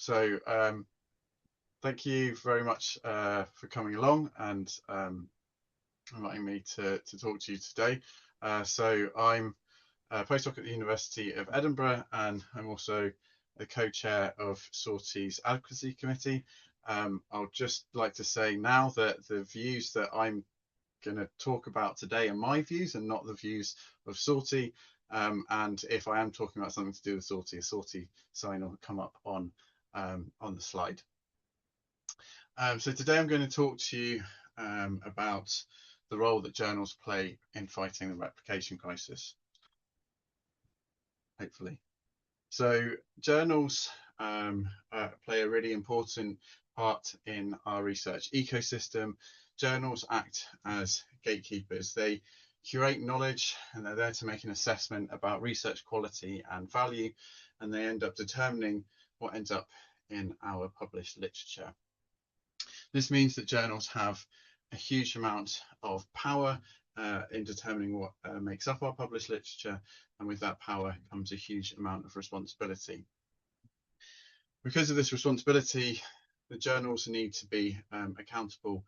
So thank you very much for coming along and inviting me to talk to you today. So I'm a postdoc at the University of Edinburgh, and I'm also the co-chair of SORTEE's Advocacy Committee. I'll just like to say now that the views that I'm going to talk about today are my views and not the views of SORTEE. And if I am talking about something to do with SORTEE, a SORTEE sign will come up on the slide. So today I'm going to talk to you about the role that journals play in fighting the replication crisis, hopefully. So journals play a really important part in our research ecosystem. Journals act as gatekeepers. They curate knowledge and they're there to make an assessment about research quality and value, and they end up determining what ends up in our published literature. This means that journals have a huge amount of power in determining what makes up our published literature, and with that power comes a huge amount of responsibility. Because of this responsibility, the journals need to be accountable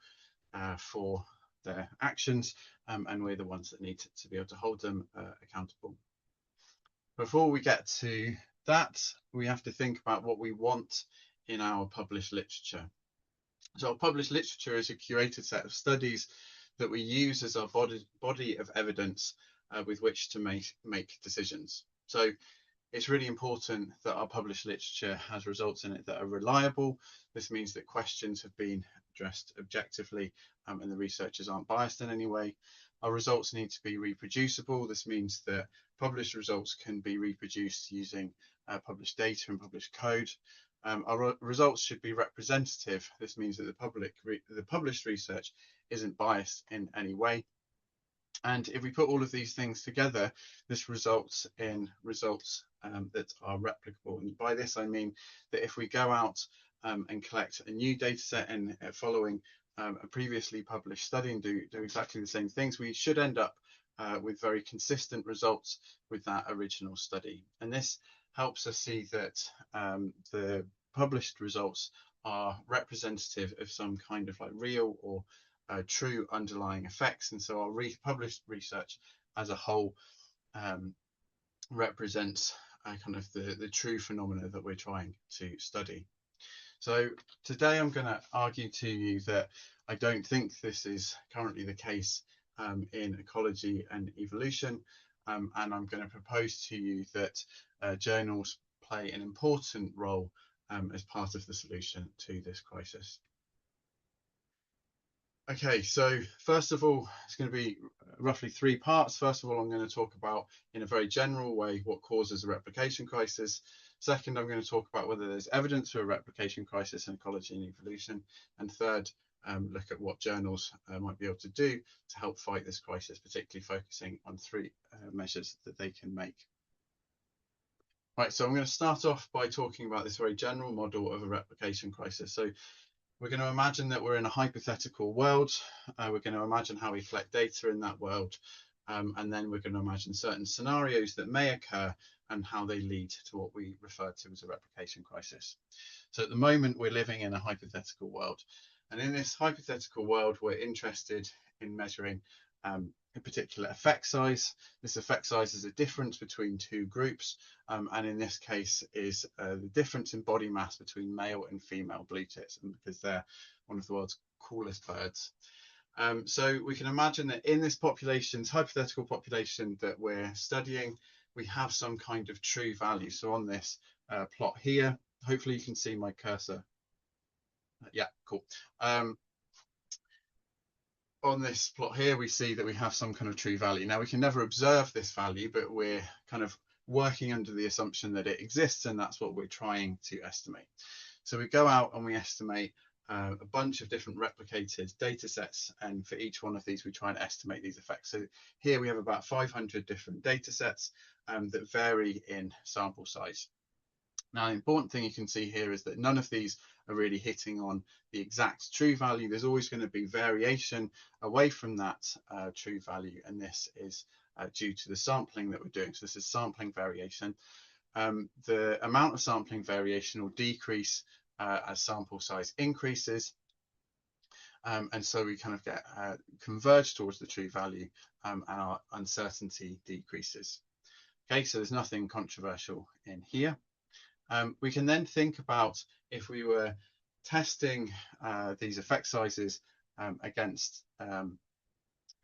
for their actions, and we're the ones that need to be able to hold them accountable. Before we get to that, we have to think about what we want in our published literature. So our published literature is a curated set of studies that we use as our body of evidence with which to make decisions. So it's really important that our published literature has results in it that are reliable. This means that questions have been addressed objectively and the researchers aren't biased in any way. Our results need to be reproducible. This means that published results can be reproduced using published data and published code. Our results should be representative. This means that the published research isn't biased in any way. And if we put all of these things together, this results in results that are replicable. And by this, I mean that if we go out and collect a new data set and following a previously published study and do exactly the same things, we should end up with very consistent results with that original study. And this helps us see that the published results are representative of some kind of like real or true underlying effects, and so our published research as a whole represents kind of the true phenomena that we're trying to study. So today I'm going to argue to you that I don't think this is currently the case in ecology and evolution, and I'm going to propose to you that journals play an important role as part of the solution to this crisis. Okay, so first of all, it's going to be roughly three parts. First of all, I'm going to talk about, in a very general way, what causes a replication crisis. Second, I'm going to talk about whether there's evidence for a replication crisis in ecology and evolution. And third, look at what journals might be able to do to help fight this crisis, particularly focusing on three measures that they can make. Right, so I'm going to start off by talking about this very general model of a replication crisis. So we're going to imagine that we're in a hypothetical world. We're going to imagine how we collect data in that world. And then we're going to imagine certain scenarios that may occur and how they lead to what we refer to as a replication crisis. So at the moment, we're living in a hypothetical world. And in this hypothetical world, we're interested in measuring a particular effect size. This effect size is a difference between two groups, and in this case is the difference in body mass between male and female blue tits, and because they're one of the world's coolest birds. So we can imagine that in this hypothetical population that we're studying, we have some kind of true value. So on this plot here, hopefully you can see my cursor. Yeah, cool. On this plot here, we see that we have some kind of true value. Now, we can never observe this value, but we're kind of working under the assumption that it exists, and that's what we're trying to estimate. So we go out and we estimate a bunch of different replicated data sets, and for each one of these, we try and estimate these effects. So here we have about 500 different data sets that vary in sample size. Now, the important thing you can see here is that none of these are really hitting on the exact true value. There's always going to be variation away from that true value, and this is due to the sampling that we're doing. So this is sampling variation. the amount of sampling variation will decrease as sample size increases. And so we kind of get converge towards the true value, and our uncertainty decreases. Okay, so there's nothing controversial in here. We can then think about if we were testing these effect sizes against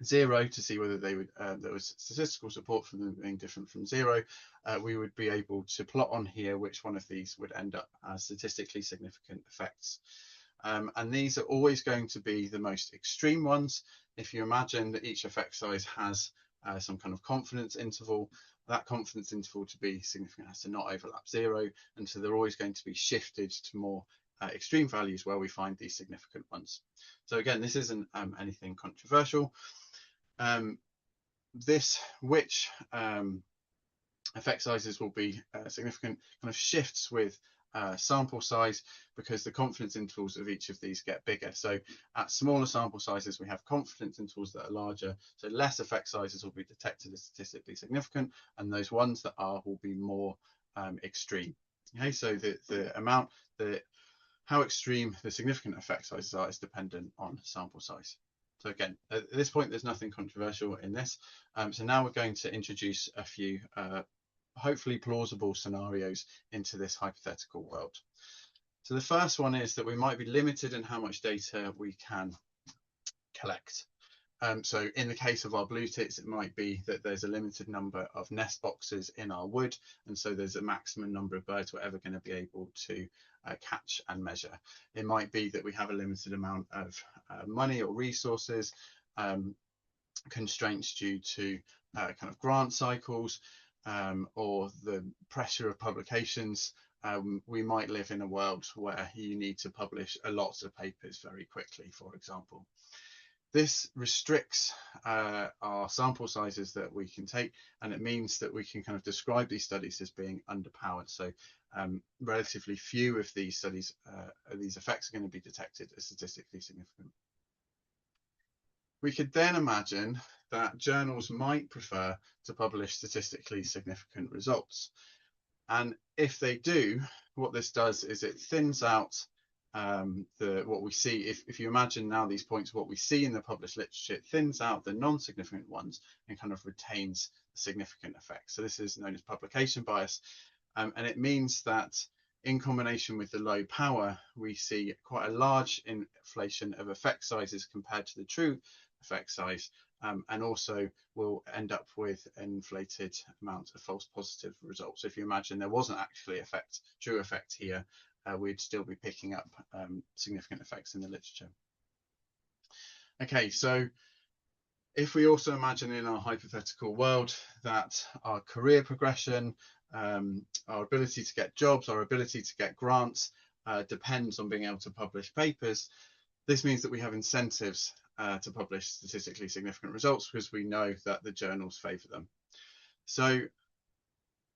0 to see whether they would there was statistical support for them being different from 0, we would be able to plot on here which one of these would end up as statistically significant effects. And these are always going to be the most extreme ones. If you imagine that each effect size has some kind of confidence interval, that confidence interval to be significant has to not overlap 0, and so they're always going to be shifted to more extreme values where we find these significant ones. So again, this isn't anything controversial. Which effect sizes will be significant kind of shifts with sample size, because the confidence intervals of each of these get bigger. So at smaller sample sizes, we have confidence intervals that are larger, so less effect sizes will be detected as statistically significant, and those ones that are will be more extreme. Okay, so how extreme the significant effect sizes are is dependent on sample size. So again, at this point, there's nothing controversial in this. So now we're going to introduce a few hopefully plausible scenarios into this hypothetical world. So the first one is that we might be limited in how much data we can collect. So in the case of our blue tits, it might be that there's a limited number of nest boxes in our wood, and so there's a maximum number of birds we're ever going to be able to catch and measure. It might be that we have a limited amount of money or resources, constraints due to kind of grant cycles, or the pressure of publications. We might live in a world where you need to publish a lot of papers very quickly, for example. This restricts our sample sizes that we can take, and it means that we can kind of describe these studies as being underpowered. So relatively few of these studies, these effects are going to be detected as statistically significant. We could then imagine that journals might prefer to publish statistically significant results. And if they do, what this does is it thins out what we see. If you imagine now these points, what we see in the published literature, it thins out the non-significant ones and kind of retains the significant effects. So this is known as publication bias. And it means that in combination with the low power, we see quite a large inflation of effect sizes compared to the true effect size, and also will end up with an inflated amount of false positive results. So if you imagine there wasn't actually true effect here, we'd still be picking up significant effects in the literature. Okay, so if we also imagine in our hypothetical world that our career progression, our ability to get jobs, our ability to get grants depends on being able to publish papers, this means that we have incentives to publish statistically significant results because we know that the journals favour them. So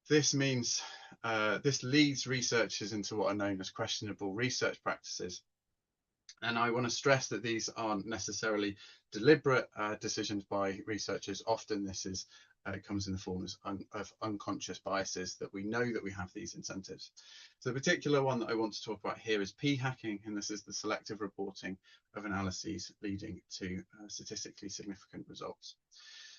this means this leads researchers into what are known as questionable research practices. And I want to stress that these aren't necessarily deliberate decisions by researchers. Often this is comes in the form of unconscious biases that we know that we have these incentives. So the particular one that I want to talk about here is p-hacking, and this is the selective reporting of analyses leading to statistically significant results.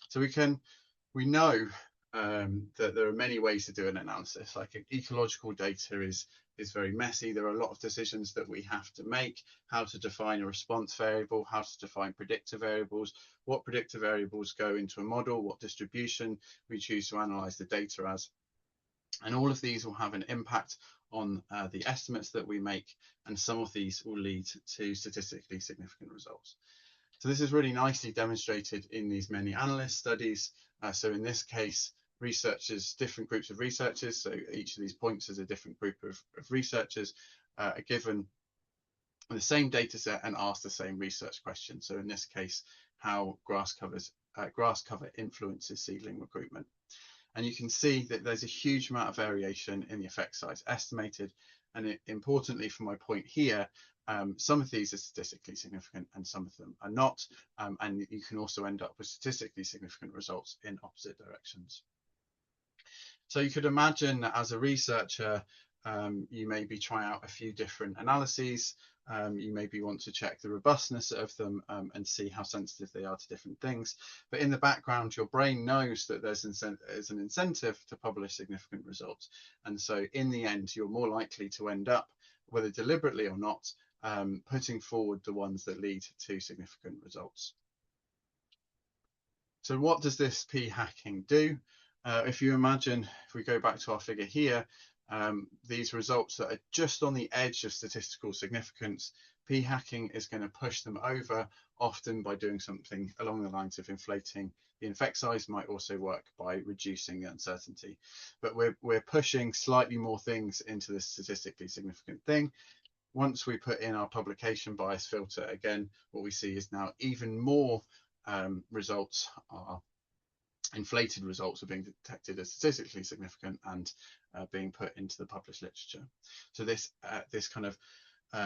So we know that there are many ways to do an analysis. Like ecological data is very messy. There are a lot of decisions that we have to make: how to define a response variable, how to define predictor variables, what predictor variables go into a model, what distribution we choose to analyze the data as. And all of these will have an impact on the estimates that we make, and some of these will lead to statistically significant results. So this is really nicely demonstrated in these many analyst studies. So in this case, different groups of researchers, so each of these points is a different group of researchers, are given the same data set and asked the same research question. So in this case, how grass cover influences seedling recruitment. And you can see that there's a huge amount of variation in the effect size estimated. And importantly, for my point here, some of these are statistically significant and some of them are not. And you can also end up with statistically significant results in opposite directions. So you could imagine that as a researcher, you maybe try out a few different analyses. You maybe want to check the robustness of them and see how sensitive they are to different things. But in the background, your brain knows that there's an incentive to publish significant results. And so in the end, you're more likely to end up, whether deliberately or not, putting forward the ones that lead to significant results. So what does this p-hacking do? If you imagine, if we go back to our figure here, these results that are just on the edge of statistical significance, p-hacking is going to push them over, often by doing something along the lines of inflating the effect size. Might also work by reducing the uncertainty. But we're pushing slightly more things into the statistically significant thing. Once we put in our publication bias filter, again, what we see is now even more results are inflated results are being detected as statistically significant and being put into the published literature. So this kind of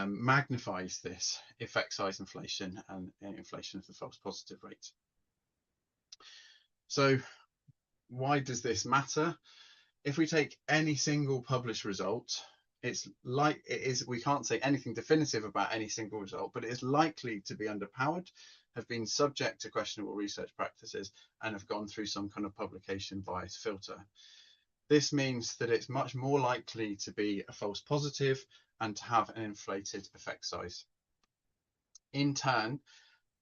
magnifies this effect size inflation and inflation of the false positive rate. So why does this matter? If we take any single published result, we can't say anything definitive about any single result, but it is likely to be underpowered, have been subject to questionable research practices, and have gone through some kind of publication bias filter. This means that it's much more likely to be a false positive and to have an inflated effect size. In turn,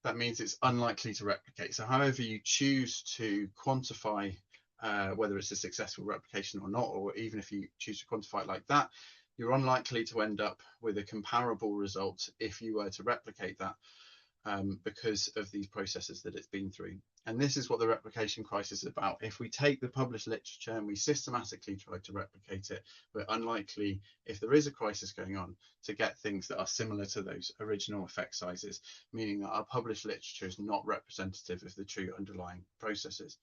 that means it's unlikely to replicate. So however you choose to quantify whether it's a successful replication or not, or even if you choose to quantify it like that, you're unlikely to end up with a comparable result if you were to replicate that, because of these processes that it's been through. And this is what the replication crisis is about. If we take the published literature and we systematically try to replicate it, we're unlikely, if there is a crisis going on, to get things that are similar to those original effect sizes, meaning that our published literature is not representative of the true underlying processes.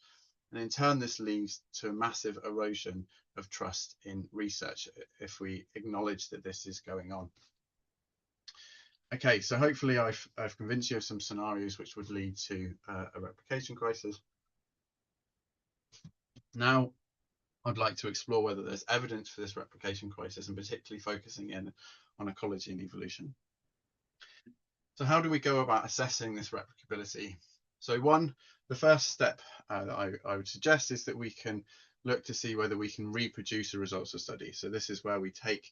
And in turn, this leads to a massive erosion of trust in research if we acknowledge that this is going on. Okay, so hopefully I've convinced you of some scenarios which would lead to a replication crisis. Now, I'd like to explore whether there's evidence for this replication crisis, and particularly focusing in on ecology and evolution. So how do we go about assessing this replicability? So the first step that I would suggest is that we can look to see whether we can reproduce the results of studies. So this is where we take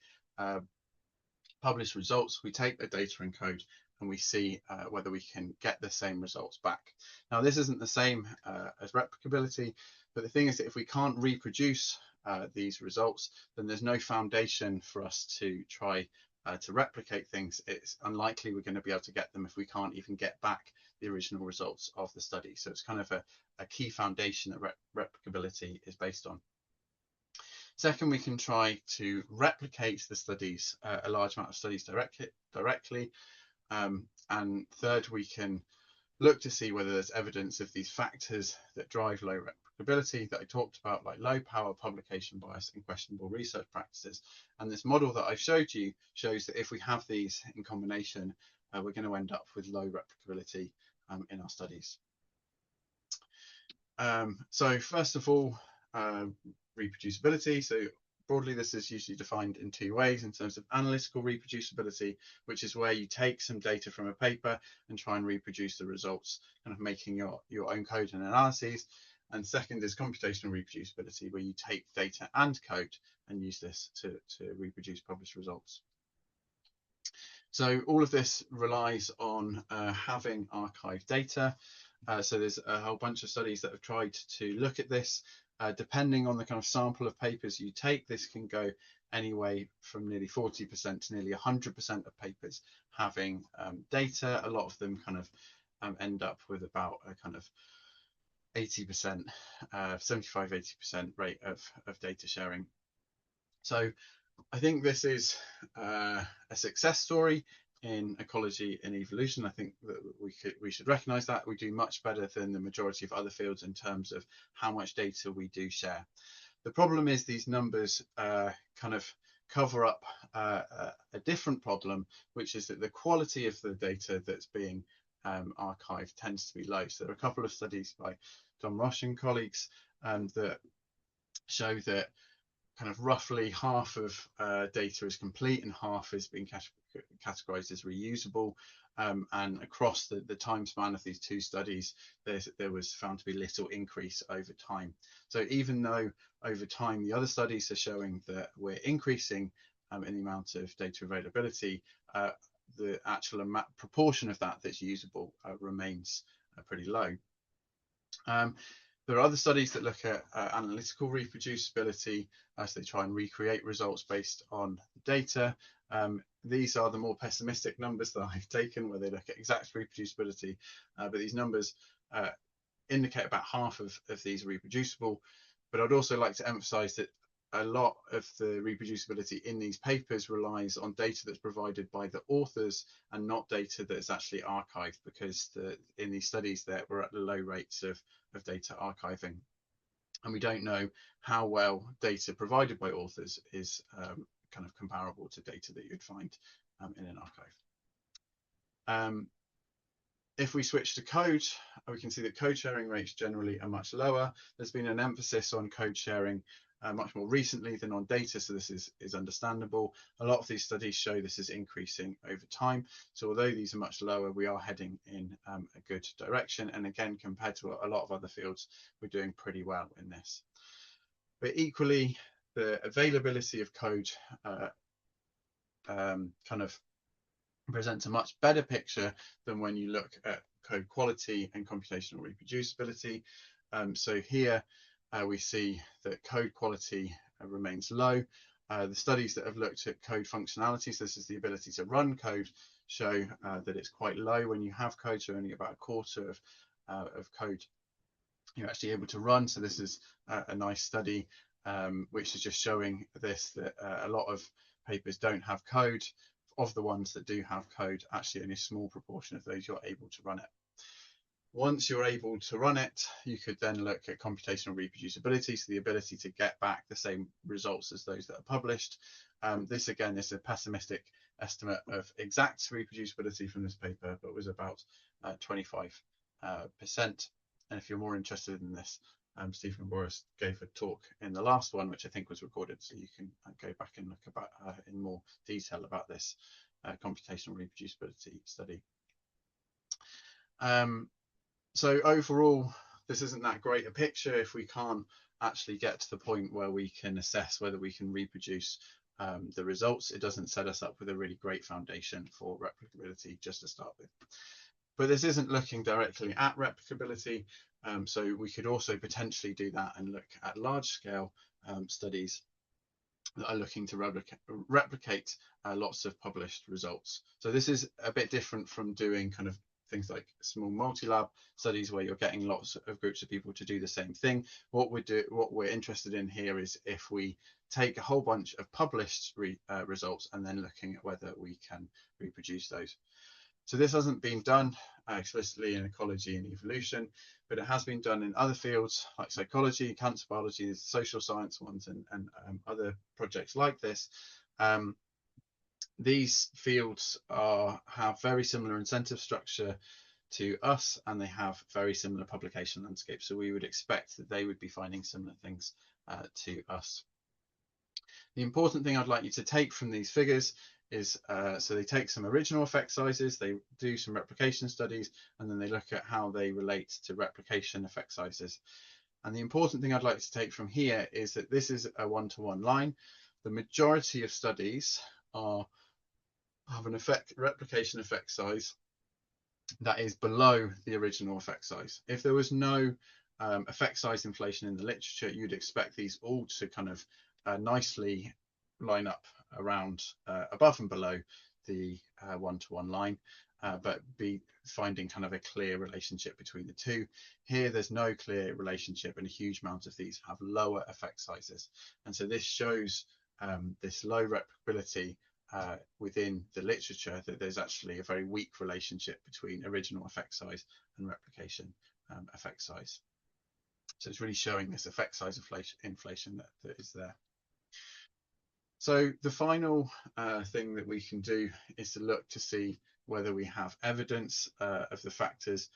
published results, we take the data encode, and we see whether we can get the same results back. Now, this isn't the same as replicability, but the thing is that if we can't reproduce these results, then there's no foundation for us to try to replicate things. It's unlikely we're going to be able to get them if we can't even get back the original results of the study. So it's kind of a key foundation that replicability is based on. Second, we can try to replicate the studies, a large amount of studies directly. And third, we can look to see whether there's evidence of these factors that drive low replicability that I talked about, like low power, publication bias, and questionable research practices. And this model that I've showed you shows that if we have these in combination, we're going to end up with low replicability in our studies. So first of all, reproducibility. So broadly, this is usually defined in two ways in terms of analytical reproducibility, which is where you take some data from a paper and try and reproduce the results, kind of making your own code and analyses. And second is computational reproducibility, where you take data and code and use this to reproduce published results. So all of this relies on having archived data. So there's a whole bunch of studies that have tried to look at this. Depending on the kind of sample of papers you take, this can go anyway from nearly 40% to nearly 100% of papers having data. A lot of them kind of end up with about a kind of 80%, 75-80% rate of data sharing. So I think this is a success story in ecology and evolution. I think that we should recognize that we do much better than the majority of other fields in terms of how much data we do share. The problem is these numbers kind of cover up a different problem, which is that the quality of the data that's being archived tends to be low. So there are a couple of studies by Tom Roche and colleagues that show that kind of roughly half of data is complete and half is being categorized as reusable. And across the time span of these two studies, there was found to be little increase over time. So even though over time the other studies are showing that we're increasing in the amount of data availability, the actual proportion of that that's usable remains pretty low. There are other studies that look at analytical reproducibility as they try and recreate results based on data. These are the more pessimistic numbers that I've taken, where they look at exact reproducibility, but these numbers indicate about half of these are reproducible. But I'd also like to emphasize that a lot of the reproducibility in these papers relies on data that's provided by the authors and not data that's actually archived, because in these studies that we're at low rates of data archiving, and we don't know how well data provided by authors is kind of comparable to data that you'd find in an archive. If we switch to code, we can see that code sharing rates generally are much lower. There's been an emphasis on code sharing much more recently than on data, so this is understandable. A lot of these studies show this is increasing over time. So although these are much lower, we are heading in a good direction. And again, compared to a lot of other fields, we're doing pretty well in this. But equally, the availability of code kind of presents a much better picture than when you look at code quality and computational reproducibility. So here we see that code quality remains low. The studies that have looked at code functionalities, this is the ability to run code, show that it's quite low when you have code, so only about a quarter of code you're actually able to run. So this is a nice study which is just showing this, that a lot of papers don't have code. Of the ones that do have code, actually only a small proportion of those you're able to run it. Once you're able to run it, you could then look at computational reproducibility, so the ability to get back the same results as those that are published. This again is a pessimistic estimate of exact reproducibility from this paper, but was about 25%. And if you're more interested in this, Stephen Boris gave a talk in the last one, which I think was recorded, so you can go back and look about in more detail about this computational reproducibility study. So overall, this isn't that great a picture if we can't actually get to the point where we can assess whether we can reproduce the results. It doesn't set us up with a really great foundation for replicability just to start with. But this isn't looking directly at replicability, so we could also potentially do that and look at large-scale studies that are looking to replicate lots of published results. So this is a bit different from doing kind of things like small multi-lab studies where you're getting lots of groups of people to do the same thing. What we're interested in here is if we take a whole bunch of published results and then looking at whether we can reproduce those. So this hasn't been done explicitly in ecology and evolution, but it has been done in other fields like psychology, cancer biology, social science ones, and other projects like this. These fields have very similar incentive structure to us, and they have very similar publication landscapes. So we would expect that they would be finding similar things to us. The important thing I'd like you to take from these figures is, so they take some original effect sizes, they do some replication studies, and then they look at how they relate to replication effect sizes. And the important thing I'd like to take from here is that this is a one-to-one line. The majority of studies have an replication effect size that is below the original effect size. If there was no effect size inflation in the literature, you'd expect these all to kind of nicely line up around above and below the one-to-one line, but be finding kind of a clear relationship between the two. Here there's no clear relationship, and a huge amount of these have lower effect sizes, and so this shows this low replicability within the literature, that there's actually a very weak relationship between original effect size and replication effect size. So it's really showing this effect size inflation that is there. So the final thing that we can do is to look to see whether we have evidence of the factors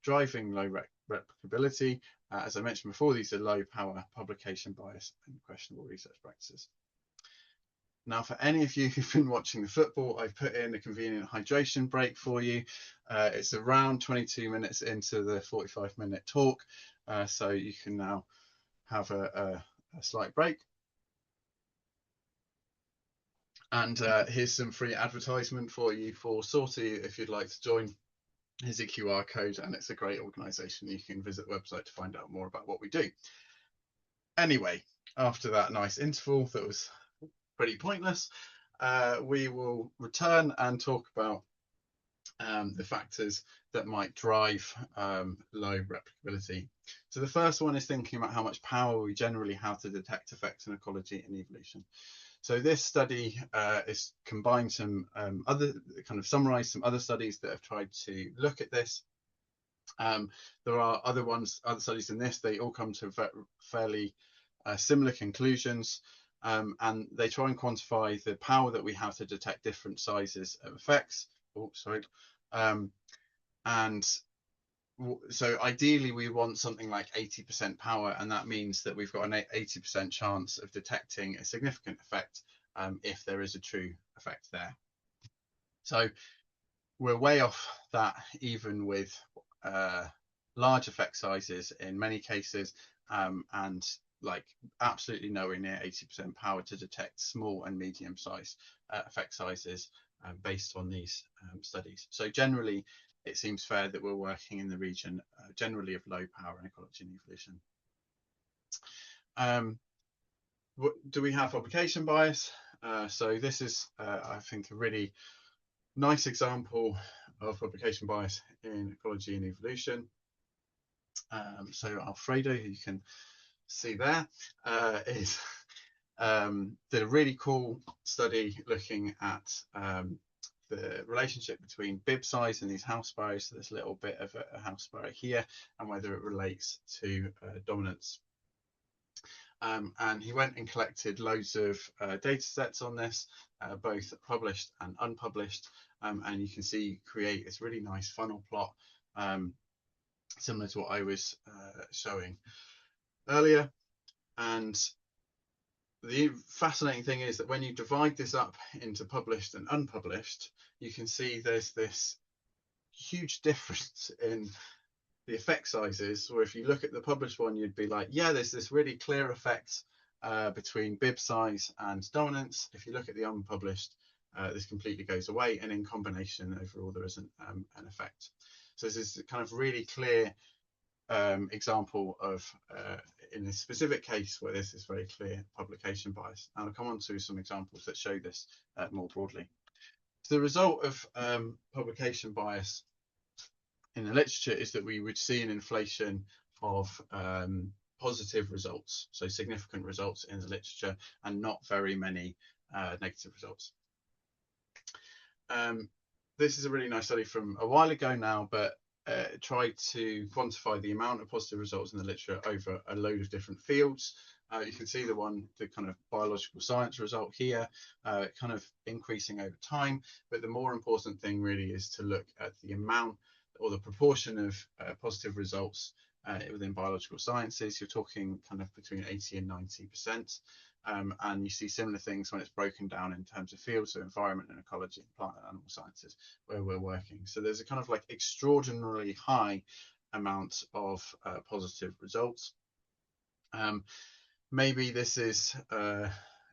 driving low replicability. as I mentioned before, these are low power, publication bias, and questionable research practices. Now, for any of you who've been watching the football, I've put in a convenient hydration break for you. It's around 22 minutes into the 45-minute talk, so you can now have a slight break. And here's some free advertisement for you for SORTEE if you'd like to join. Here's a QR code, and it's a great organisation. You can visit the website to find out more about what we do. Anyway, after that nice interval that was pretty pointless, we will return and talk about the factors that might drive low replicability. So the first one is thinking about how much power we generally have to detect effects in ecology and evolution. So this study is combined some other kind of summarized some other studies that have tried to look at this. There are other studies in this. They all come to fairly similar conclusions, and they try and quantify the power that we have to detect different sizes of effects. Oh, sorry. And so ideally we want something like 80% power, and that means that we've got an 80% chance of detecting a significant effect if there is a true effect there. So we're way off that even with large effect sizes in many cases, and like absolutely nowhere near 80% power to detect small and medium size effect sizes based on these studies. So generally it seems fair that we're working in the region generally of low power in ecology and evolution. Do we have publication bias? So this is, I think, a really nice example of publication bias in ecology and evolution. So Alfredo, who you can see there, did a really cool study looking at the relationship between bib size and these house sparrows, so this little bit of a house sparrow here, and whether it relates to dominance. And he went and collected loads of data sets on this, both published and unpublished, and you can see create this really nice funnel plot, similar to what I was showing earlier. And the fascinating thing is that when you divide this up into published and unpublished, you can see there's this huge difference in the effect sizes, where if you look at the published one, you'd be like, yeah, there's this really clear effect between bib size and dominance. If you look at the unpublished, this completely goes away, and in combination overall there isn't an effect. So this is kind of really clear example of in a specific case where this is very clear publication bias. And I'll come on to some examples that show this more broadly. So the result of publication bias in the literature is that we would see an inflation of positive results, so significant results in the literature, and not very many negative results. This is a really nice study from a while ago now, but tried to quantify the amount of positive results in the literature over a load of different fields. You can see the kind of biological science result here, kind of increasing over time. But the more important thing really is to look at the amount or the proportion of positive results within biological sciences. You're talking kind of between 80 and 90%. And you see similar things when it's broken down in terms of fields, so environment and ecology, plant and animal sciences, where we're working. So there's a kind of like extraordinarily high amount of positive results. Maybe this is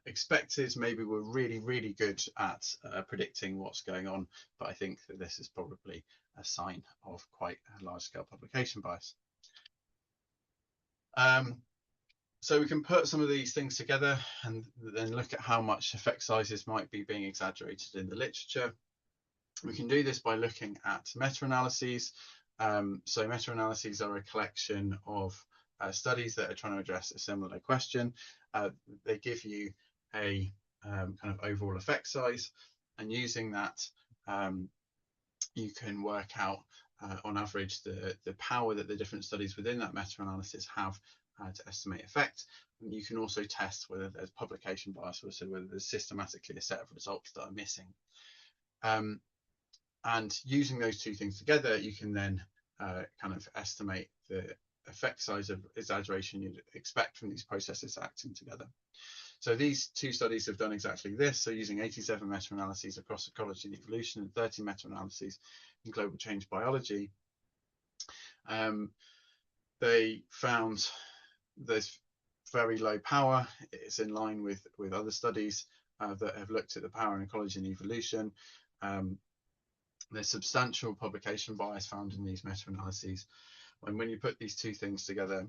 expected, maybe we're really, really good at predicting what's going on, but I think that this is probably a sign of quite a large scale publication bias. So we can put some of these things together and then look at how much effect sizes might be being exaggerated in the literature. We can do this by looking at meta-analyses. So meta-analyses are a collection of studies that are trying to address a similar question. They give you a kind of overall effect size, and using that you can work out on average the power that the different studies within that meta-analysis have to estimate effect. And you can also test whether there's publication bias, or so whether there's systematically a set of results that are missing. And using those two things together, you can then kind of estimate the effect size of exaggeration you'd expect from these processes acting together. So these two studies have done exactly this. So using 87 meta-analyses across ecology and evolution and 30 meta-analyses in global change biology, they found there's very low power. It's in line with other studies that have looked at the power in ecology and evolution. There's substantial publication bias found in these meta-analyses. And when you put these two things together,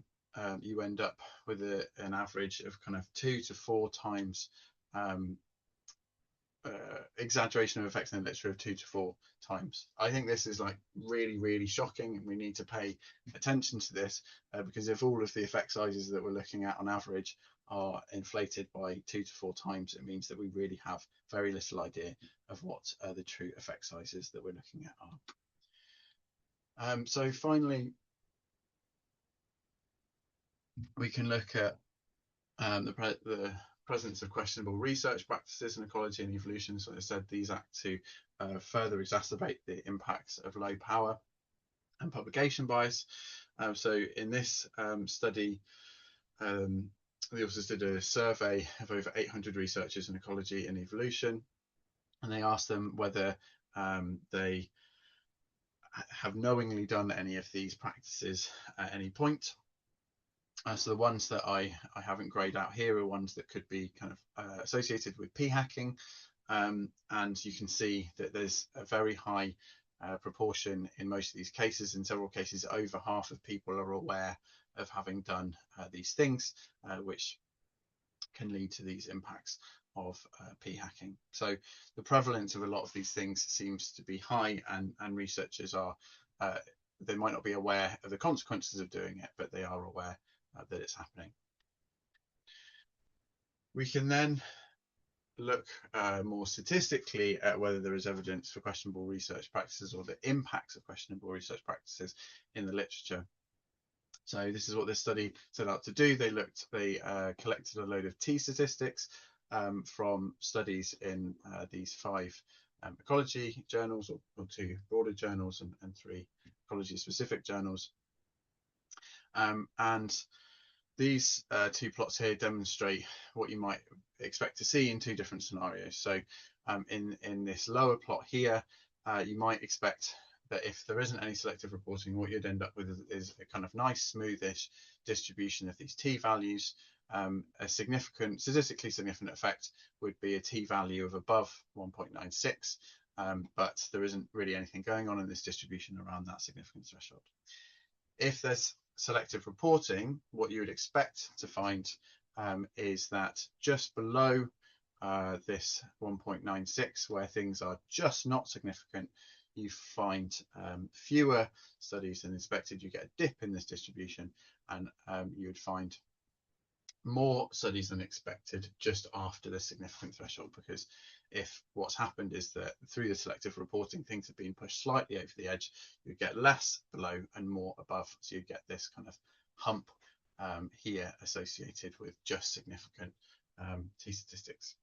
you end up with an average of kind of 2 to 4 times exaggeration of effects in the literature of 2 to 4 times. I think this is like really, really shocking, and we need to pay attention to this because if all of the effect sizes that we're looking at on average are inflated by 2 to 4 times, it means that we really have very little idea of what the true effect sizes that we're looking at are. So finally, we can look at the presence of questionable research practices in ecology and evolution. So as I said, these act to further exacerbate the impacts of low power and publication bias. So in this study, the authors did a survey of over 800 researchers in ecology and evolution, and they asked them whether they have knowingly done any of these practices at any point. So the ones that I haven't grayed out here are ones that could be kind of associated with p-hacking, and you can see that there's a very high proportion in most of these cases. In several cases, over half of people are aware of having done these things, which can lead to these impacts of p-hacking. So the prevalence of a lot of these things seems to be high, and researchers are, they might not be aware of the consequences of doing it, but they are aware that it's happening. We can then look more statistically at whether there is evidence for questionable research practices or the impacts of questionable research practices in the literature. So this is what this study set out to do. They collected a load of t-statistics from studies in these 5 ecology journals, or 2 broader journals and 3 ecology specific journals. And these 2 plots here demonstrate what you might expect to see in 2 different scenarios. So in this lower plot here, you might expect that if there isn't any selective reporting, what you'd end up with is a kind of nice smoothish distribution of these t-values. A statistically significant effect would be a t-value of above 1.96, but there isn't really anything going on in this distribution around that significance threshold. If there's selective reporting, what you would expect to find is that just below this 1.96, where things are just not significant, you find fewer studies than expected. You get a dip in this distribution, and you would find more studies than expected just after the significant threshold, because if what's happened is that through the selective reporting things have been pushed slightly over the edge, you get less below and more above, so you get this kind of hump here associated with just significant t-statistics.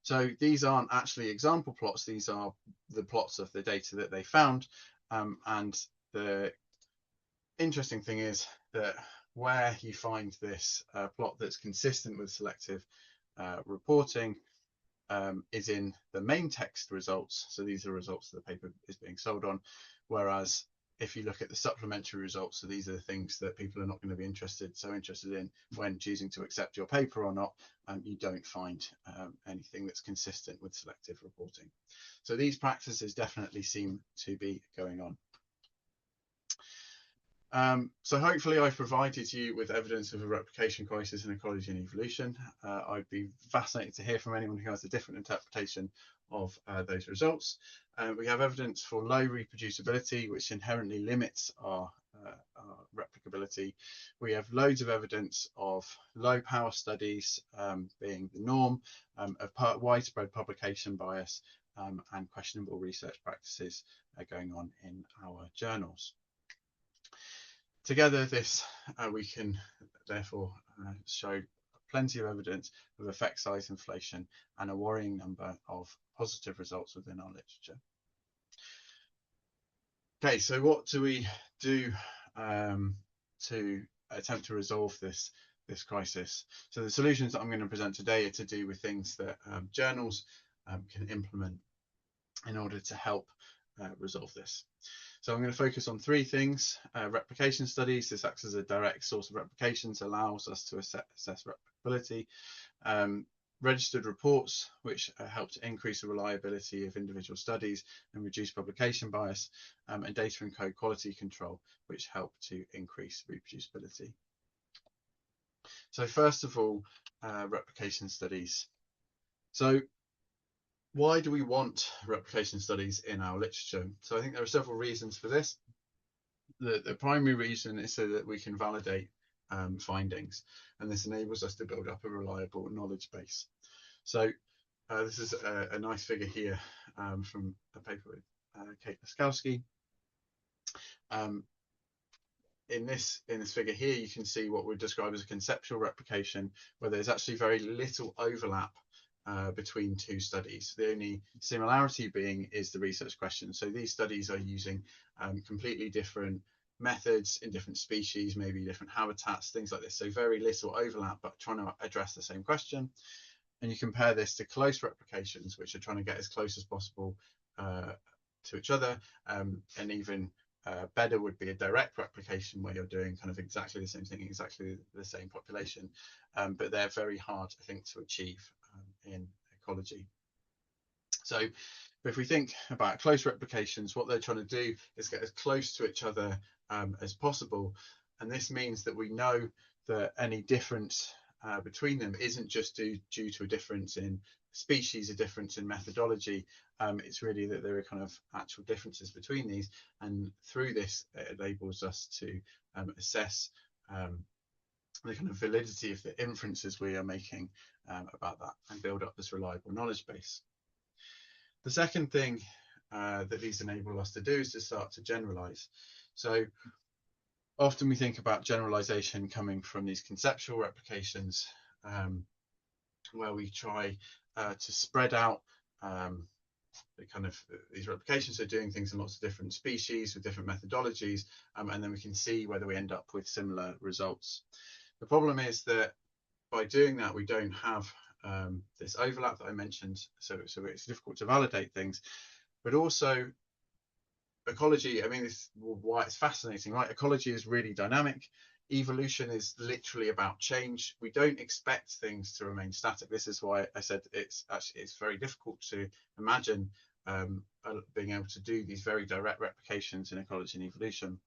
So these aren't actually example plots, these are the plots of the data that they found, and the interesting thing is that where you find this plot that's consistent with selective reporting is in the main text results. So these are results that the paper is being sold on, whereas if you look at the supplementary results, so these are the things that people are not going to be interested in when choosing to accept your paper or not, you don't find anything that's consistent with selective reporting. So these practices definitely seem to be going on. So hopefully I've provided you with evidence of a replication crisis in ecology and evolution. I'd be fascinated to hear from anyone who has a different interpretation of those results. We have evidence for low reproducibility, which inherently limits our replicability. We have loads of evidence of low power studies being the norm, of widespread publication bias, and questionable research practices going on in our journals. Together, we can therefore show plenty of evidence of effect size inflation and a worrying number of positive results within our literature. Okay, so what do we do to attempt to resolve this crisis. So the solutions that I'm going to present today are to do with things that journals can implement in order to help resolve this. So I'm going to focus on three things. Replication studies. This acts as a direct source of replications, allows us to assess replicability. Registered reports, which help to increase the reliability of individual studies and reduce publication bias, and data and code quality control, which help to increase reproducibility. So first of all, replication studies. So why do we want replication studies in our literature? So I think there are several reasons for this. The primary reason is so that we can validate findings, and this enables us to build up a reliable knowledge base. So this is a nice figure here from a paper with Kate Laskowski. In this figure here, you can see what we describe as a conceptual replication, where there's actually very little overlap between two studies. The only similarity being is the research question. So these studies are using completely different methods in different species, maybe different habitats, things like this. So very little overlap, but trying to address the same question. And you compare this to close replications, which are trying to get as close as possible to each other, and even better would be a direct replication where you're doing kind of exactly the same thing, exactly the same population, but they're very hard, I think, to achieve in ecology. So if we think about close replications, what they're trying to do is get as close to each other as possible, and this means that we know that any difference between them isn't just due to a difference in species, a difference in methodology. It's really that there are kind of actual differences between these, and through this it enables us to assess the kind of validity of the inferences we are making about that and build up this reliable knowledge base. The second thing that these enable us to do is to start to generalize. So often we think about generalization coming from these conceptual replications, where we try to spread out the kind of these replications, so doing things in lots of different species with different methodologies, and then we can see whether we end up with similar results. The problem is that by doing that, we don't have this overlap that I mentioned, so it's difficult to validate things. But also ecology, I mean, this is why it's fascinating, right? Ecology is really dynamic. Evolution is literally about change. We don't expect things to remain static. This is why I said it's very difficult to imagine being able to do these very direct replications in ecology and evolution.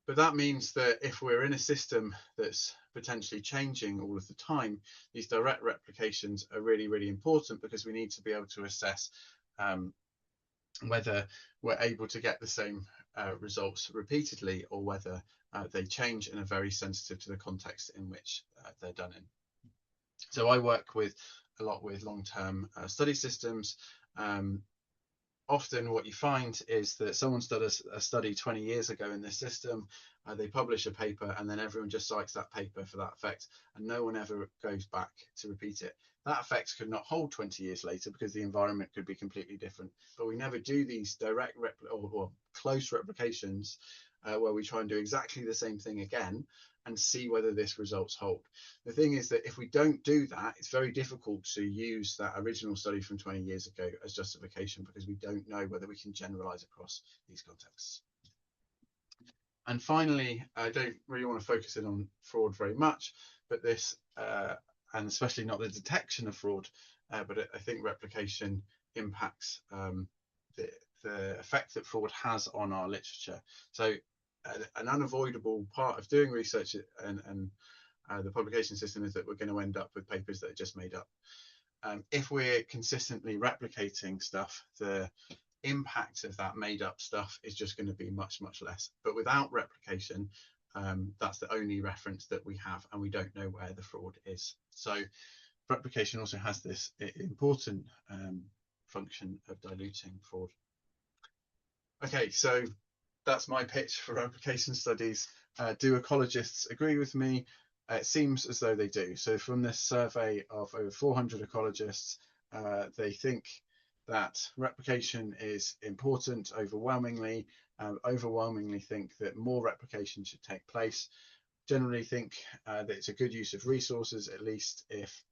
But that means that if we're in a system that's potentially changing all of the time, these direct replications are really, really important, because we need to be able to assess whether we're able to get the same results repeatedly, or whether they change and are very sensitive to the context in which they're done in. So I work a lot with long-term study systems. Often what you find is that someone's done a study 20 years ago in this system, they publish a paper, and then everyone just cites that paper for that effect, and no one ever goes back to repeat it. That effect could not hold 20 years later because the environment could be completely different. But we never do these direct or close replications where we try and do exactly the same thing again and see whether this results hold. The thing is that if we don't do that, it's very difficult to use that original study from 20 years ago as justification, because we don't know whether we can generalize across these contexts. And finally, I don't really want to focus in on fraud very much, but this, and especially not the detection of fraud, but I think replication impacts the effect that fraud has on our literature. So an unavoidable part of doing research and the publication system is that we're going to end up with papers that are just made up. If we're consistently replicating stuff, the impact of that made up stuff is just going to be much, much less. But without replication, that's the only reference that we have, and we don't know where the fraud is. So replication also has this important function of diluting fraud. Okay, so that's my pitch for replication studies. Do ecologists agree with me? It seems as though they do. So from this survey of over 400 ecologists, they think that replication is important overwhelmingly, overwhelmingly think that more replication should take place, generally think that it's a good use of resources, at least if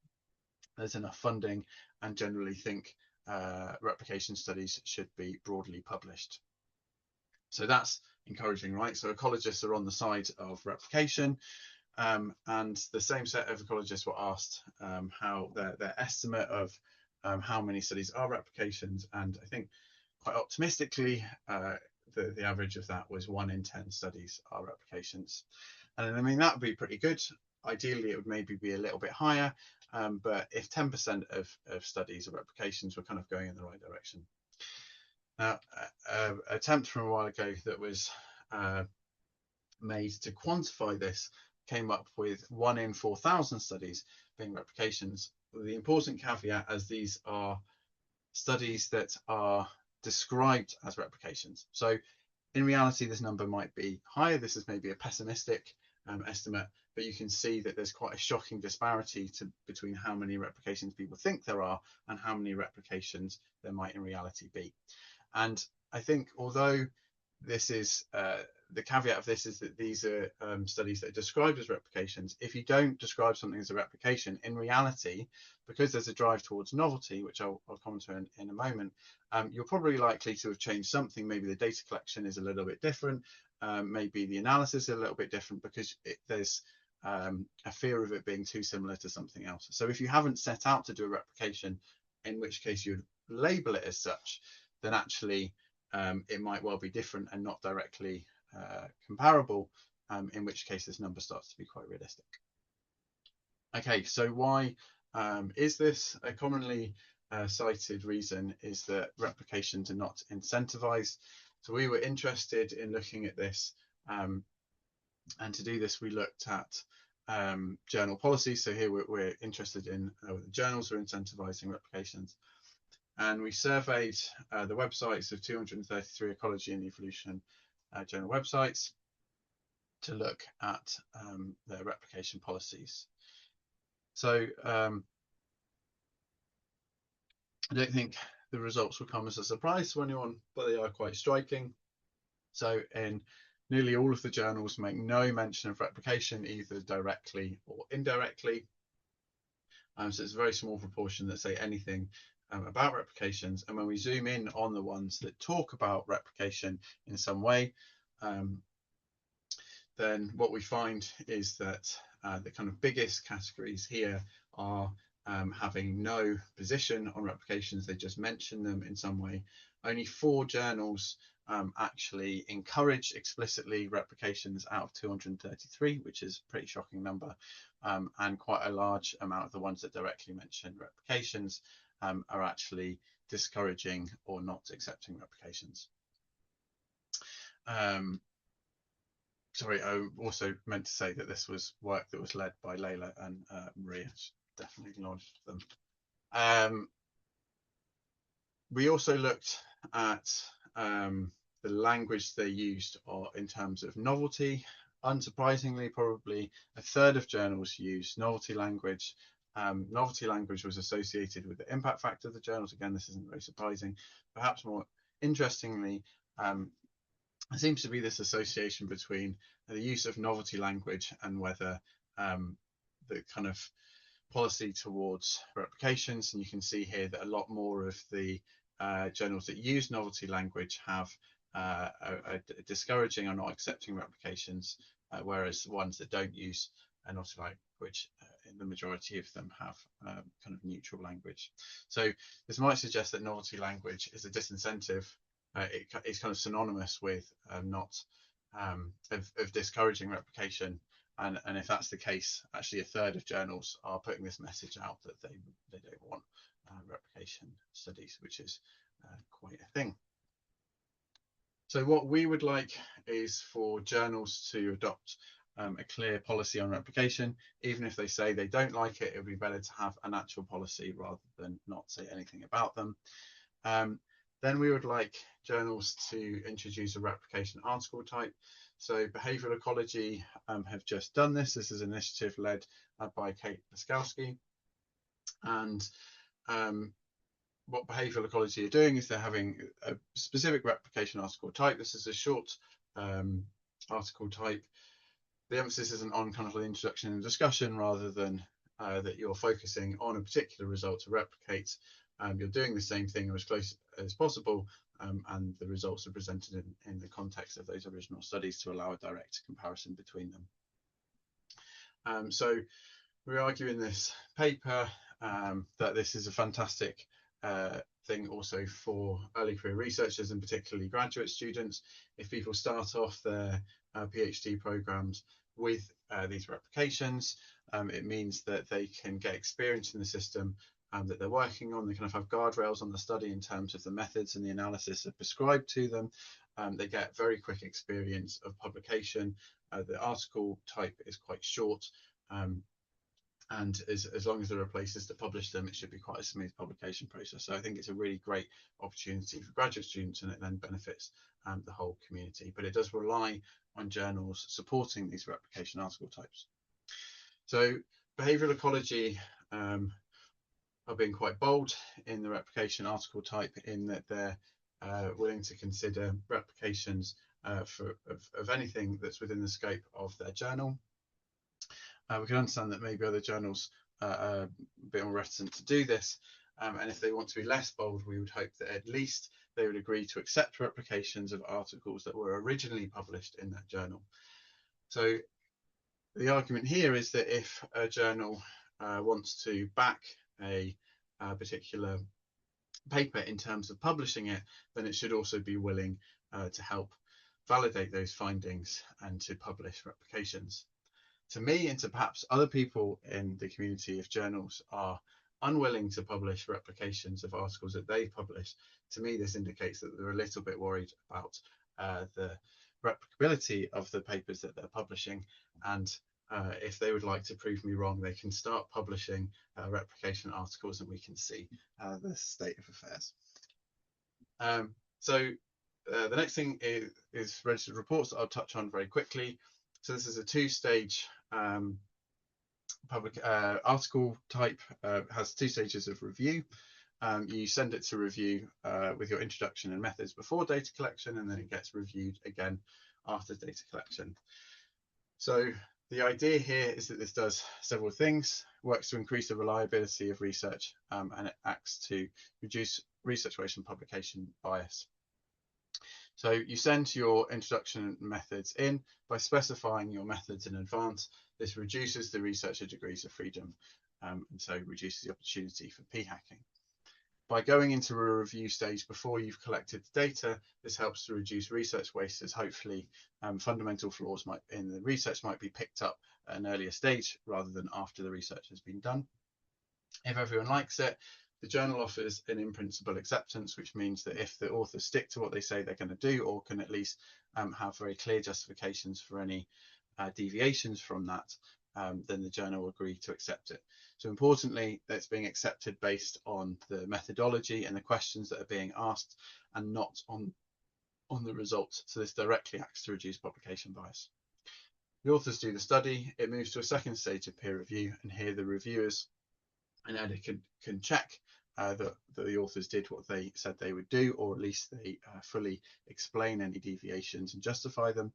there's enough funding, and generally think replication studies should be broadly published. So that's encouraging, right? So ecologists are on the side of replication, and the same set of ecologists were asked how their estimate of how many studies are replications, and I think quite optimistically the average of that was 1 in 10 studies are replications. And I mean, that would be pretty good. Ideally it would maybe be a little bit higher, but if 10% of studies are replications, we're kind of going in the right direction. Now, an attempt from a while ago that was made to quantify this came up with 1 in 4,000 studies being replications. The important caveat, as these are studies that are described as replications. So in reality, this number might be higher. This is maybe a pessimistic estimate, but you can see that there's quite a shocking disparity between how many replications people think there are and how many replications there might in reality be. And I think although this is the caveat of this is that these are studies that are described as replications. If you don't describe something as a replication, in reality, because there's a drive towards novelty, which I'll comment on in a moment, you're probably likely to have changed something. Maybe the data collection is a little bit different. Maybe the analysis is a little bit different because there's a fear of it being too similar to something else. So if you haven't set out to do a replication, in which case you'd label it as such, then actually it might well be different and not directly comparable, in which case this number starts to be quite realistic. Okay, so why is this? A commonly cited reason is that replications are not incentivized. So we were interested in looking at this, and to do this we looked at journal policy. So here we're interested in whether journals are incentivizing replications. And we surveyed the websites of 233 ecology and evolution journal websites to look at their replication policies. So I don't think the results will come as a surprise to anyone, but they are quite striking. So in nearly all of the journals make no mention of replication, either directly or indirectly. So it's a very small proportion that say anything about replications. And when we zoom in on the ones that talk about replication in some way, then what we find is that the kind of biggest categories here are having no position on replications. They just mention them in some way. Only 4 journals actually encourage explicitly replications out of 233, which is a pretty shocking number, and quite a large amount of the ones that directly mention replications are actually discouraging or not accepting replications. Sorry, I also meant to say that this was work that was led by Layla and Maria. Definitely acknowledged them. We also looked at the language they used in terms of novelty. Unsurprisingly, probably a third of journals use novelty language. Novelty language was associated with the impact factor of the journals. Again, this isn't very surprising. Perhaps more interestingly, there seems to be this association between the use of novelty language and whether the kind of policy towards replications. And you can see here that a lot more of the journals that use novelty language have a discouraging or not accepting replications, whereas ones that don't use novelty language, the majority of them have kind of neutral language. So this might suggest that novelty language is a disincentive. It's kind of synonymous with of discouraging replication, and if that's the case, actually a third of journals are putting this message out that they don't want replication studies, which is quite a thing. So what we would like is for journals to adopt a clear policy on replication. Even if they say they don't like it, it would be better to have an actual policy rather than not say anything about them. Then we would like journals to introduce a replication article type. So Behavioural Ecology have just done this. This is an initiative led by Kate Laskowski. And what behavioural ecology are doing is they're having a specific replication article type. This is a short article type. The emphasis isn't on kind of the introduction and discussion, rather than that you're focusing on a particular result to replicate. You're doing the same thing or as close as possible, and the results are presented in the context of those original studies to allow a direct comparison between them. So we argue in this paper that this is a fantastic thing also for early career researchers, and particularly graduate students. If people start off their PhD programs with these replications, it means that they can get experience in the system that they're working on. They kind of have guardrails on the study in terms of the methods and the analysis that are prescribed to them. They get very quick experience of publication. The article type is quite short, and as long as there are places to publish them, it should be quite a smooth publication process. So I think it's a really great opportunity for graduate students, and it then benefits the whole community. But it does rely on journals supporting these replication article types. So behavioural ecology are being quite bold in the replication article type, in that they're willing to consider replications of anything that's within the scope of their journal. We can understand that maybe other journals are a bit more reticent to do this, and if they want to be less bold, we would hope that at least they would agree to accept replications of articles that were originally published in that journal. So the argument here is that if a journal wants to back a particular paper in terms of publishing it, then it should also be willing to help validate those findings and to publish replications. To me, and to perhaps other people in the community, if journals are unwilling to publish replications of articles that they've published, to me this indicates that they're a little bit worried about the replicability of the papers that they're publishing, and if they would like to prove me wrong, they can start publishing replication articles, and we can see the state of affairs. So the next thing is registered reports that I'll touch on very quickly. So this is a two-stage public article type, has 2 stages of review. You send it to review with your introduction and methods before data collection, and then it gets reviewed again after data collection. So the idea here is that this does several things: works to increase the reliability of research, and it acts to reduce research waste and publication bias. So you send your introduction methods in by specifying your methods in advance. This reduces the researcher degrees of freedom, and so reduces the opportunity for p-hacking. By going into a review stage before you've collected the data, this helps to reduce research waste, as hopefully fundamental flaws in the research might be picked up at an earlier stage rather than after the research has been done. If everyone likes it, the journal offers an in-principle acceptance, which means that if the authors stick to what they say they're going to do, or can at least have very clear justifications for any deviations from that, then the journal will agree to accept it. So importantly, that's being accepted based on the methodology and the questions that are being asked, and not on the results. So this directly acts to reduce publication bias. The authors do the study, it moves to a second stage of peer review, and here the reviewers and editor can check that the authors did what they said they would do, or at least they fully explain any deviations and justify them.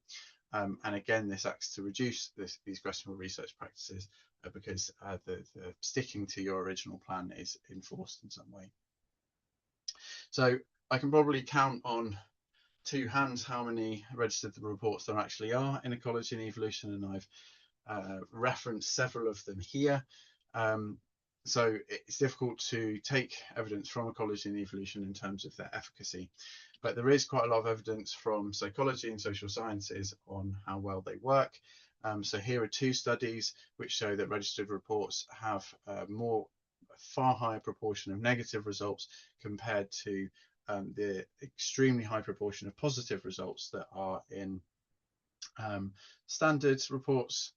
And again, this acts to reduce these questionable research practices because the sticking to your original plan is enforced in some way. So I can probably count on 2 hands how many registered reports there actually are in ecology and evolution, and I've referenced several of them here. So it's difficult to take evidence from ecology and evolution in terms of their efficacy, but there is quite a lot of evidence from psychology and social sciences on how well they work. So here are 2 studies which show that registered reports have a far higher proportion of negative results compared to the extremely high proportion of positive results that are in standard reports.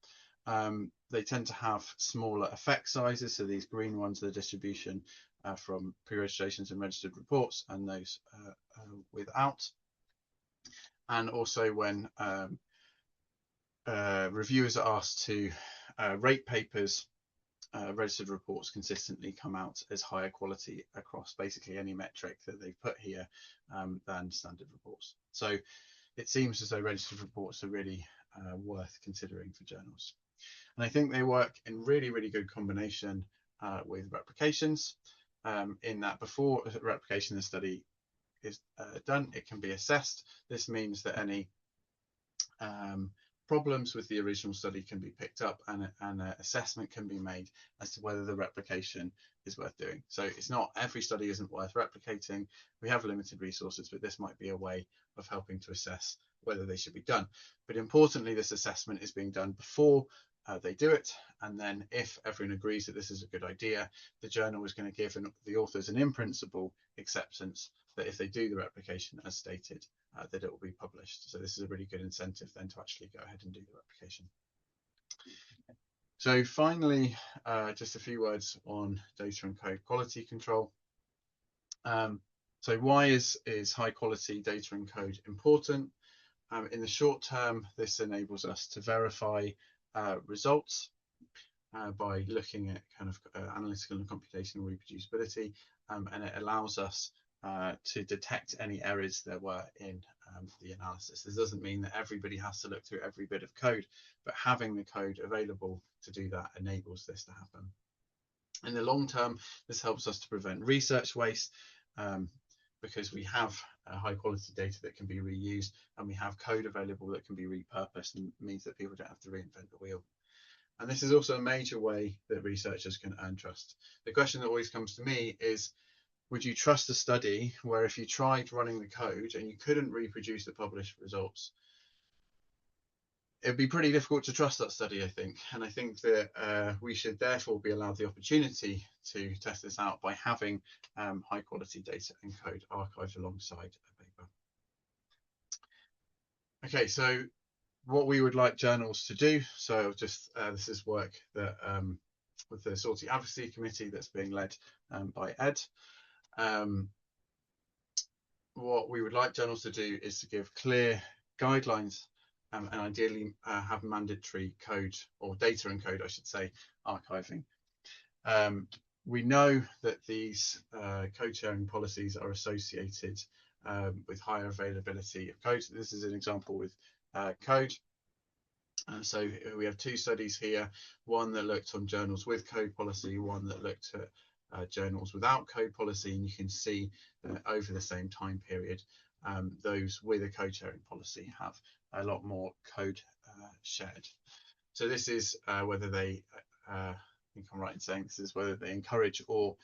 They tend to have smaller effect sizes, so these green ones are the distribution from pre-registrations and registered reports, and those without. And also when reviewers are asked to rate papers registered reports consistently come out as higher quality across basically any metric that they've put here than standard reports. So it seems as though registered reports are really worth considering for journals. And I think they work in really, really good combination with replications, in that before a replication of the study is done, it can be assessed. This means that any problems with the original study can be picked up, and an assessment can be made as to whether the replication is worth doing. So it's not every study isn't worth replicating. We have limited resources, but this might be a way of helping to assess whether they should be done. But importantly, this assessment is being done before they do it, and then if everyone agrees that this is a good idea, the journal is going to give the authors an in-principle acceptance that if they do the replication as stated, that it will be published. So this is a really good incentive then to actually go ahead and do the replication. So finally, just a few words on data and code quality control. So why is high quality data and code important? In the short term, this enables us to verify results by looking at kind of analytical and computational reproducibility, and it allows us to detect any errors there were in the analysis. This doesn't mean that everybody has to look through every bit of code, but having the code available to do that enables this to happen. In the long term, this helps us to prevent research waste, because we have high quality data that can be reused, and we have code available that can be repurposed, and means that people don't have to reinvent the wheel. And this is also a major way that researchers can earn trust. The question that always comes to me is, would you trust a study where if you tried running the code and you couldn't reproduce the published results? It'd be pretty difficult to trust that study, I think. And I think that we should therefore be allowed the opportunity to test this out by having high quality data and code archived alongside a paper. Okay, so what we would like journals to do. So just this is work that with the SORTEE Advocacy Committee that's being led by Ed. What we would like journals to do is to give clear guidelines and ideally have mandatory code, or data and code, I should say, archiving. We know that these code sharing policies are associated with higher availability of code. So this is an example with code. So we have two studies here, one that looked on journals with code policy, one that looked at journals without code policy, and you can see that over the same time period, those with a code sharing policy have a lot more code shared. So this is whether they, I think I'm right in saying this is whether they encourage or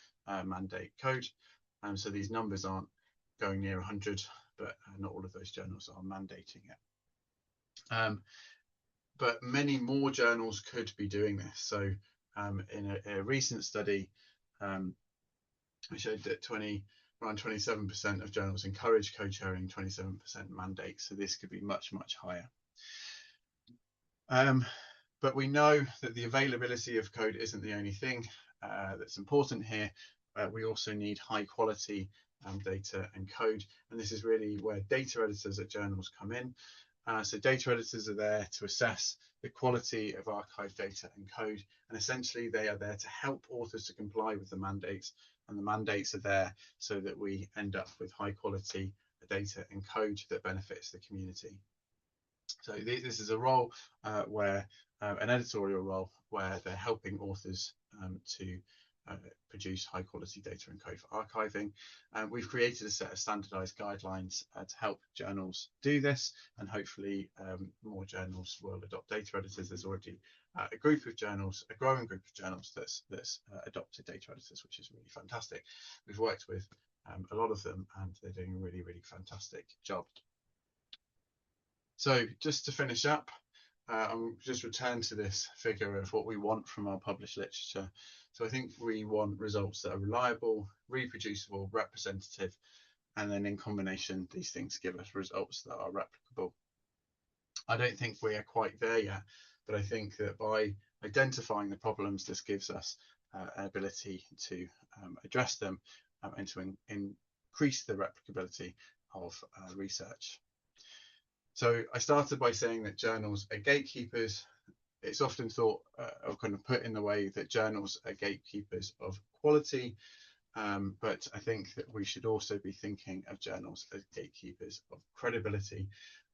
mandate code. So these numbers aren't going near 100, but not all of those journals are mandating it. But many more journals could be doing this. So in a recent study, we showed that around 27% of journals encourage code sharing, 27% mandate. So this could be much, much higher. But we know that the availability of code isn't the only thing that's important here. We also need high quality data and code. And this is really where data editors at journals come in. So data editors are there to assess the quality of archived data and code, and essentially they are there to help authors to comply with the mandates, and the mandates are there so that we end up with high quality data and code that benefits the community. So this is a role where an editorial role where they're helping authors to produce high quality data and code for archiving. We've created a set of standardized guidelines to help journals do this, and hopefully more journals will adopt data editors. There's already a group of journals, a growing group of journals that's adopted data editors, which is really fantastic. We've worked with a lot of them, and they're doing a really, really fantastic job. So just to finish up, I'll just return to this figure of what we want from our published literature. So I think we want results that are reliable, reproducible, representative, and then in combination, these things give us results that are replicable. I don't think we are quite there yet, but I think that by identifying the problems, this gives us an ability to address them and to increase the replicability of research. So I started by saying that journals are gatekeepers. it's often thought or kind of put in the way that journals are gatekeepers of quality, but I think that we should also be thinking of journals as gatekeepers of credibility,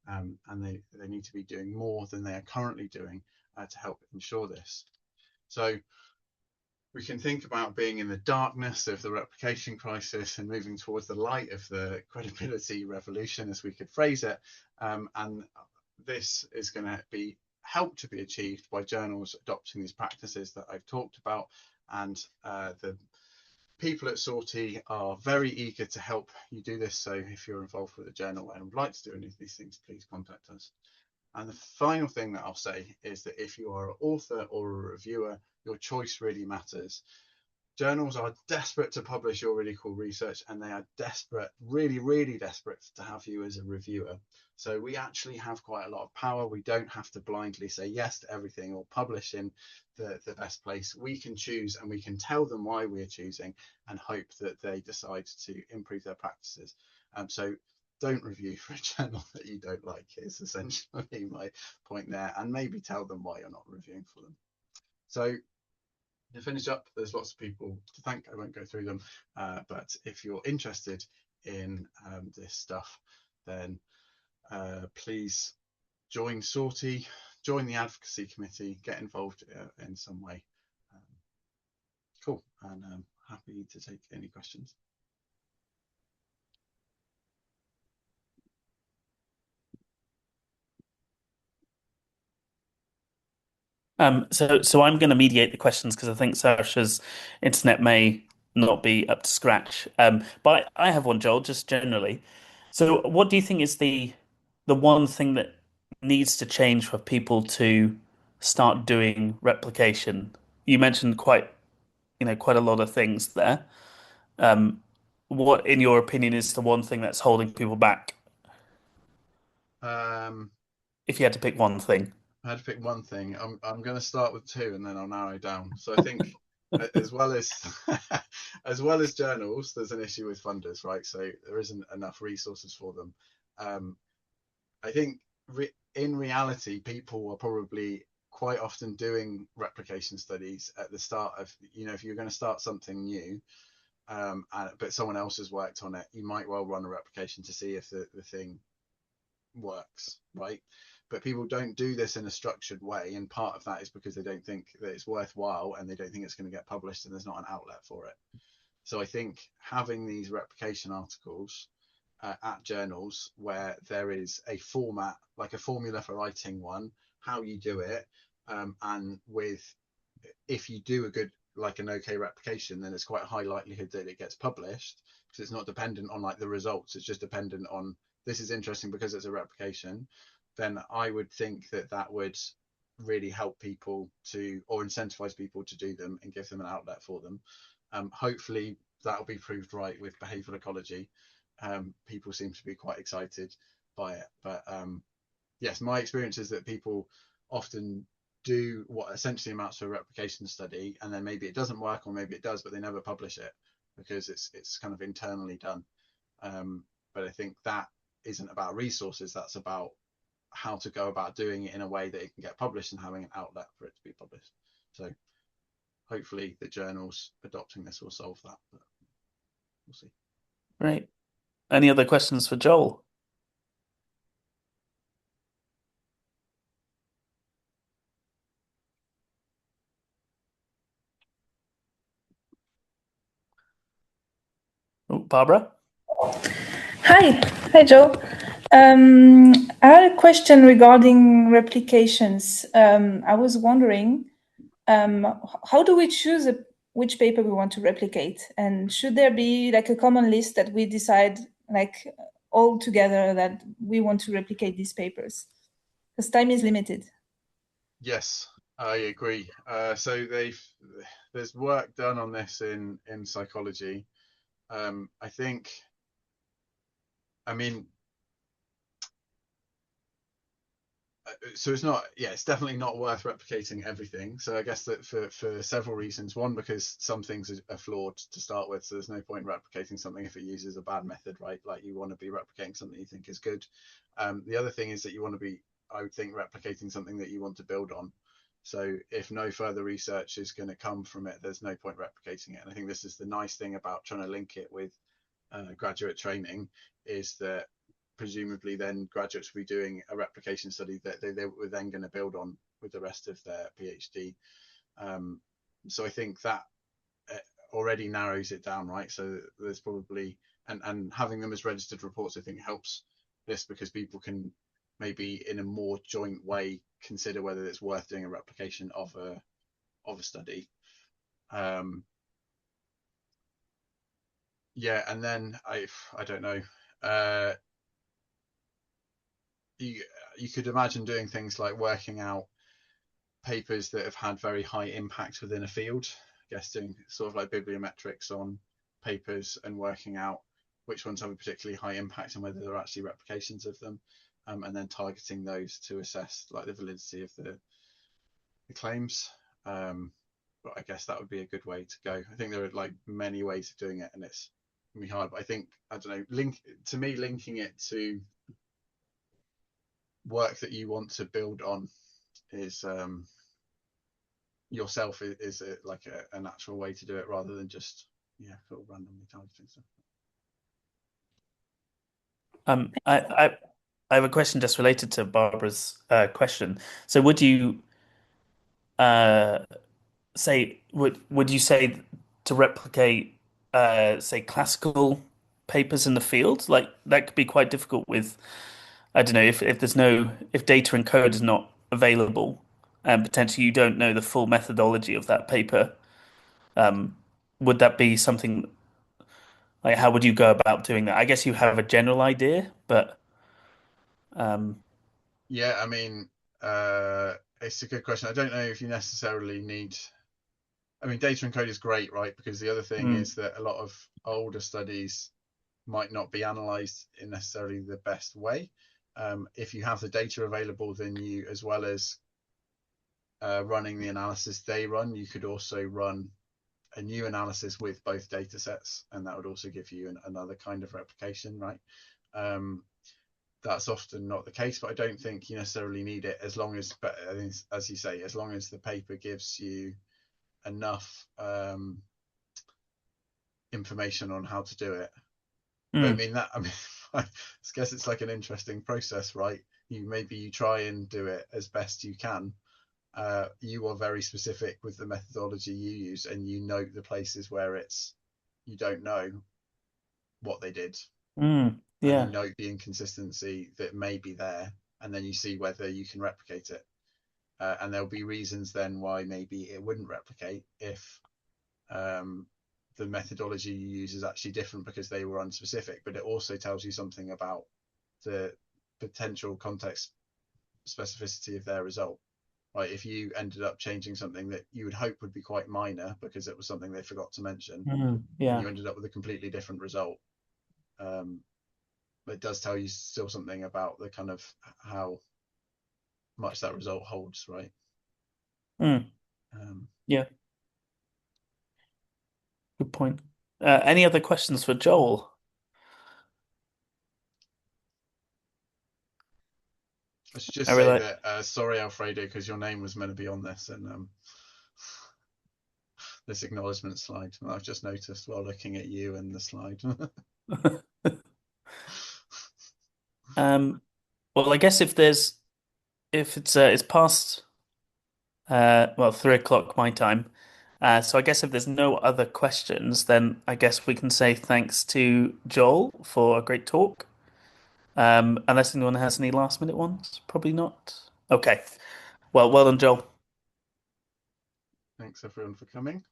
and they need to be doing more than they are currently doing to help ensure this. So we can think about being in the darkness of the replication crisis and moving towards the light of the credibility revolution, as we could phrase it. And this is going to be helped to be achieved by journals adopting these practices that I've talked about. And the people at SORTEE are very eager to help you do this. So if you're involved with a journal and would like to do any of these things, please contact us. And the final thing that I'll say is that if you are an author or a reviewer, your choice really matters. Journals are desperate to publish your really cool research, and they are desperate, really, really desperate to have you as a reviewer. So we actually have quite a lot of power. We don't have to blindly say yes to everything or publish in the best place. We can choose, and we can tell them why we're choosing and hope that they decide to improve their practices. So don't review for a journal that you don't like is essentially my point there, and maybe tell them why you're not reviewing for them. So to finish up, there's lots of people to thank. I won't go through them, but if you're interested in this stuff, then please join SORTEE, join the advocacy committee, get involved in some way. Cool, and I'm happy to take any questions. So I'm going to mediate the questions because I think Saoirse's internet may not be up to scratch. But I have one, Joel, just generally. So what do you think is the one thing that needs to change for people to start doing replication? You mentioned quite a lot of things there. What, in your opinion, is the one thing that's holding people back? Um, If you had to pick one thing. I had to pick one thing. I'm going to start with two, and then I'll narrow down. So I think, as well as as well as journals, there's an issue with funders, right? So there isn't enough resources for them. I think in reality, people are probably quite often doing replication studies at the start of, if you're going to start something new, but someone else has worked on it, you might well run a replication to see if the thing works, right? But people don't do this in a structured way, and part of that is because they don't think that it's worthwhile, and they don't think it's going to get published, and there's not an outlet for it. So I think having these replication articles at journals where there is a format, like a formula for writing one, how you do it, and if you do an okay replication, then it's quite a high likelihood that it gets published, because it's not dependent on like the results. It's just dependent on, this is interesting because it's a replication. Then I would think that would really help people or incentivize people to do them and give them an outlet for them. Hopefully that'll be proved right with behavioral ecology. People seem to be quite excited by it, but yes, my experience is that people often do what essentially amounts to a replication study, and then maybe it doesn't work, or maybe it does, but they never publish it because it's kind of internally done. But I think that isn't about resources, that's about how to go about doing it in a way that it can get published and having an outlet for it to be published. So hopefully the journals adopting this will solve that, but we'll see. Right. Any other questions for Joel? Oh, Barbara? Hi, Joe. I had a question regarding replications. I was wondering, how do we choose which paper we want to replicate? And should there be like a common list that we decide like all together that we want to replicate these papers? Because time is limited. Yes, I agree. So there's work done on this in psychology. I mean, so it's definitely not worth replicating everything. So I guess that for several reasons. One, because some things are flawed to start with, so there's no point replicating something if it uses a bad method, right? Like you want to be replicating something you think is good. The other thing is that you want to be, I would think, replicating something that you want to build on. So if no further research is going to come from it, there's no point replicating it. And I think this is the nice thing about trying to link it with graduate training, is that presumably then graduates will be doing a replication study that they were then going to build on with the rest of their PhD. So I think that already narrows it down, right? So there's probably, and having them as registered reports, I think helps this, because people can maybe in a more joint way consider whether it's worth doing a replication of a study. Yeah, and then I don't know. You could imagine doing things like working out papers that have had very high impact within a field. I guess doing sort of like bibliometrics on papers and working out which ones have a particularly high impact and whether they're actually replications of them, and then targeting those to assess like the validity of the claims. But I guess that would be a good way to go. I think there are like many ways of doing it, and it's gonna be hard. But I think, I don't know, linking it to work that you want to build on is yourself is like a natural way to do it, rather than just sort of randomly targeting stuff. I have a question just related to Barbara's question. So would you say would you say to replicate say classical papers in the field? Like that could be quite difficult with, I don't know, if there's no, if data and code is not available and potentially you don't know the full methodology of that paper. Would that be something like, how would you go about doing that? I guess you have a general idea, but Yeah, I mean, it's a good question. I don't know if you necessarily need. I mean, data and code is great, right? Because the other thing is that a lot of older studies might not be analyzed in necessarily the best way. If you have the data available, then you, as well as running the analysis they run, you could also run a new analysis with both data sets, and that would also give you another kind of replication, right? That's often not the case, but I don't think you necessarily need it, as long as, but as you say, as long as the paper gives you enough information on how to do it. But I mean, I guess it's like an interesting process, right? You try and do it as best you can. You are very specific with the methodology you use, and you note the places where you don't know what they did. And you note the inconsistency that may be there, and then you see whether you can replicate it. And there'll be reasons then why maybe it wouldn't replicate if the methodology you use is actually different because they were unspecific. But it also tells you something about the potential context specificity of their result. Right? If you ended up changing something that you would hope would be quite minor because it was something they forgot to mention, and you ended up with a completely different result, it does tell you still something about the kind of how much that result holds, right? Yeah. Good point. Any other questions for Joel? I should just say that sorry, Alfredo, because your name was meant to be on this, and this acknowledgement slide. I've just noticed while looking at you and the slide. Well, I guess if it's past 3 o'clock my time. So I guess if there's no other questions, then I guess we can say thanks to Joel for a great talk. Unless anyone has any last minute ones, probably not. Okay. Well done, Joel. Thanks everyone for coming.